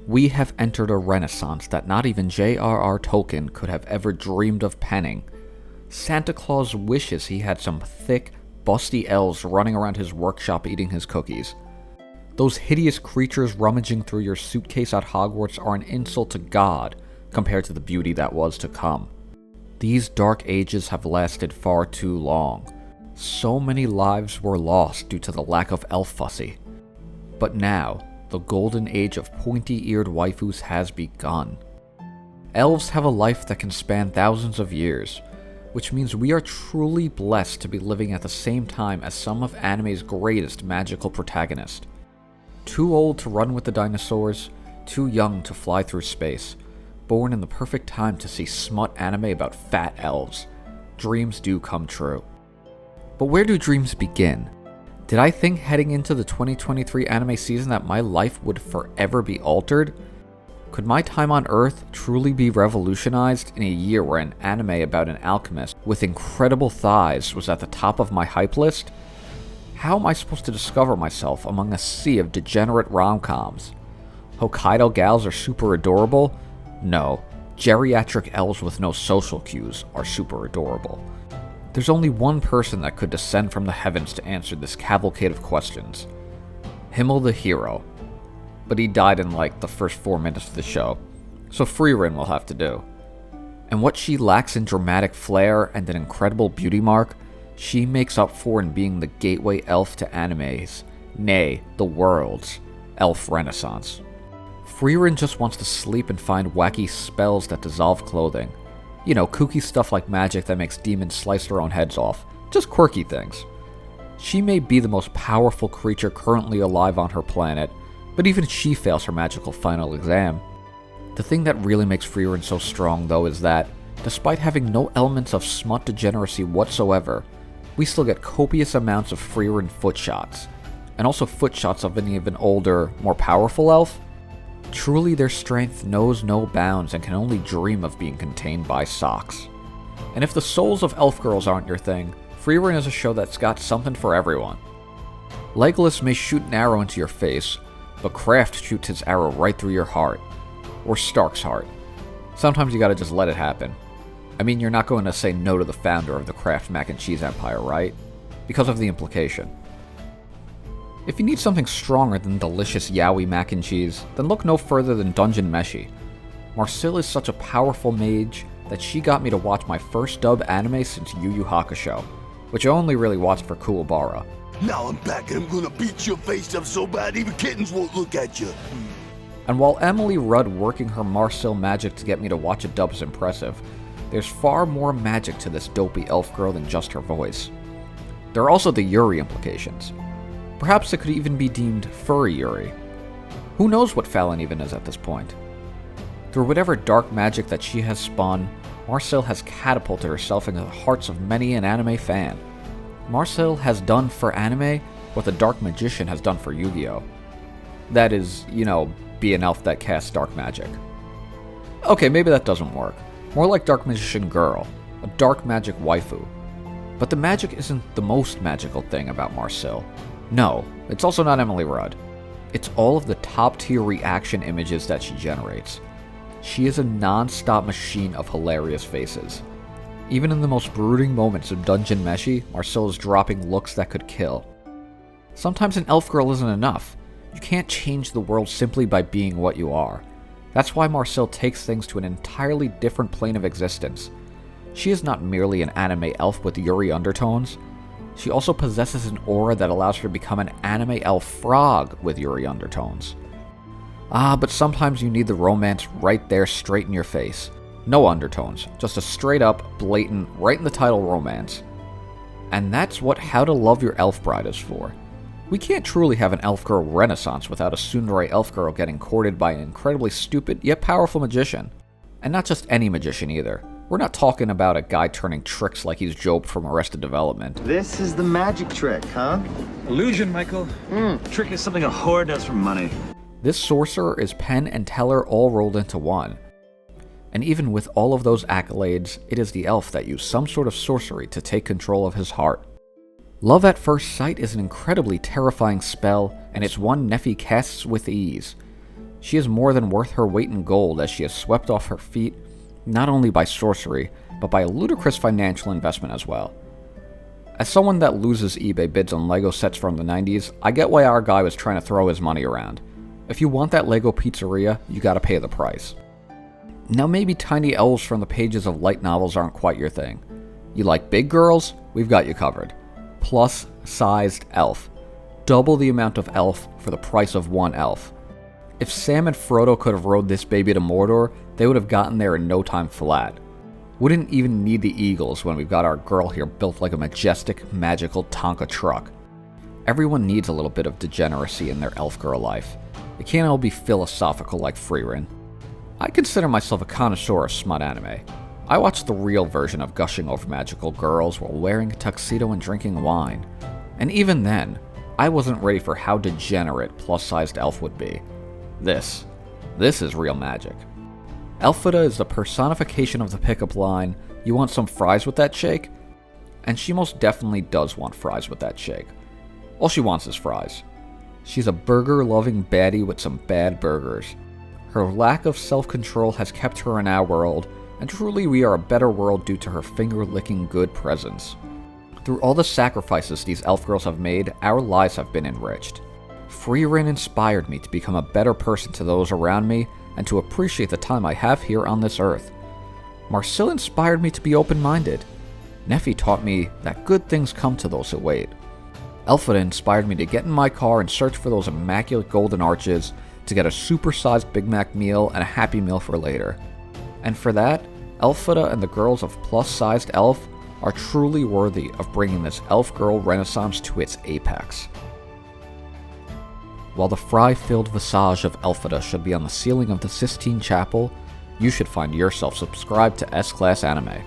We have entered a renaissance that not even J.R.R. Tolkien could have ever dreamed of penning. Santa Claus wishes he had some thick, busty elves running around his workshop eating his cookies. Those hideous creatures rummaging through your suitcase at Hogwarts are an insult to God compared to the beauty that was to come. These dark ages have lasted far too long. So many lives were lost due to the lack of elf fussy. But now, the golden age of pointy-eared waifus has begun. Elves have a life that can span thousands of years, which means we are truly blessed to be living at the same time as some of anime's greatest magical protagonists. Too old to run with the dinosaurs, too young to fly through space, born in the perfect time to see smut anime about fat elves. Dreams do come true. But where do dreams begin? Did I think heading into the 2023 anime season that my life would forever be altered? Could my time on Earth truly be revolutionized in a year where an anime about an alchemist with incredible thighs was at the top of my hype list? How am I supposed to discover myself among a sea of degenerate rom-coms? Hokkaido gals are super adorable? No, geriatric elves with no social cues are super adorable. There's only one person that could descend from the heavens to answer this cavalcade of questions. Himmel the hero. But he died in like the first 4 minutes of the show, so Frieren will have to do. And what she lacks in dramatic flair and an incredible beauty mark, she makes up for in being the gateway elf to animes, nay, the world's, elf renaissance. Frieren just wants to sleep and find wacky spells that dissolve clothing. You know, kooky stuff like magic that makes demons slice their own heads off. Just quirky things. She may be the most powerful creature currently alive on her planet, but even she fails her magical final exam. The thing that really makes Frieren so strong, though, is that, despite having no elements of smut degeneracy whatsoever, we still get copious amounts of Frieren foot shots, and also foot shots of an even older, more powerful elf. Truly, their strength knows no bounds and can only dream of being contained by socks. And if the souls of elf girls aren't your thing, Frieren is a show that's got something for everyone. Legolas may shoot an arrow into your face, but Kraft shoots his arrow right through your heart. Or Stark's heart. Sometimes you gotta just let it happen. I mean, you're not going to say no to the founder of the Kraft mac and cheese empire, right? Because of the implication. If you need something stronger than delicious yaoi mac and cheese, then look no further than Dungeon Meshi. Marcille is such a powerful mage that she got me to watch my first dub anime since Yu Yu Hakusho, which I only really watched for Kuwabara. Now I'm back and I'm gonna beat your face up so bad even kittens won't look at you. And while Emily Rudd working her Marcille magic to get me to watch a dub is impressive, there's far more magic to this dopey elf girl than just her voice. There are also the Yuri implications. Perhaps it could even be deemed furry Yuri. Who knows what Fallon even is at this point? Through whatever dark magic that she has spun, Marcille has catapulted herself into the hearts of many an anime fan. Marcille has done for anime what the Dark Magician has done for Yu-Gi-Oh! That is, you know, be an elf that casts dark magic. Okay, maybe that doesn't work. More like Dark Magician Girl, a dark magic waifu. But the magic isn't the most magical thing about Marcille. No, it's also not Emily Rudd. It's all of the top-tier reaction images that she generates. She is a non-stop machine of hilarious faces. Even in the most brooding moments of Dungeon Meshi, Marcille is dropping looks that could kill. Sometimes an elf girl isn't enough. You can't change the world simply by being what you are. That's why Marcille takes things to an entirely different plane of existence. She is not merely an anime elf with Yuri undertones. She also possesses an aura that allows her to become an anime elf frog with Yuri undertones. But sometimes you need the romance right there straight in your face. No undertones, just a straight up, blatant, right in the title romance. And that's what How to Love Your Elf Bride is for. We can't truly have an elf girl renaissance without a tsundere elf girl getting courted by an incredibly stupid yet powerful magician. And not just any magician either. We're not talking about a guy turning tricks like he's Job from Arrested Development. This is the magic trick, huh? Illusion, Michael. Trick is something a whore does for money. This sorcerer is Penn and Teller all rolled into one. And even with all of those accolades, it is the elf that used some sort of sorcery to take control of his heart. Love at First Sight is an incredibly terrifying spell, and it's one Nephi casts with ease. She is more than worth her weight in gold, as she is swept off her feet not only by sorcery, but by a ludicrous financial investment as well. As someone that loses eBay bids on LEGO sets from the 90s, I get why our guy was trying to throw his money around. If you want that LEGO pizzeria, you gotta pay the price. Now maybe tiny elves from the pages of light novels aren't quite your thing. You like big girls? We've got you covered. Plus-sized elf. Double the amount of elf for the price of one elf. If Sam and Frodo could have rode this baby to Mordor, they would have gotten there in no time flat. Wouldn't even need the eagles when we've got our girl here built like a majestic, magical Tonka truck. Everyone needs a little bit of degeneracy in their elf girl life. It can't all be philosophical like Frieren. I consider myself a connoisseur of smut anime. I watch the real version of gushing over magical girls while wearing a tuxedo and drinking wine. And even then, I wasn't ready for how degenerate plus-sized elf would be. This is real magic. Elfuda is the personification of the pickup line, "You want some fries with that shake?" And she most definitely does want fries with that shake. All she wants is fries. She's a burger-loving baddie with some bad burgers. Her lack of self-control has kept her in our world, and truly we are a better world due to her finger-licking good presence. Through all the sacrifices these elf girls have made, our lives have been enriched. Frieren inspired me to become a better person to those around me, and to appreciate the time I have here on this earth. Marcille inspired me to be open-minded. Neffy taught me that good things come to those who wait. Elfuda inspired me to get in my car and search for those immaculate golden arches to get a super-sized Big Mac meal and a Happy Meal for later. And for that, Elfuda and the girls of plus-sized elf are truly worthy of bringing this elf girl renaissance to its apex. While the fry-filled visage of Elfuda should be on the ceiling of the Sistine Chapel, you should find yourself subscribed to S-Class Anime.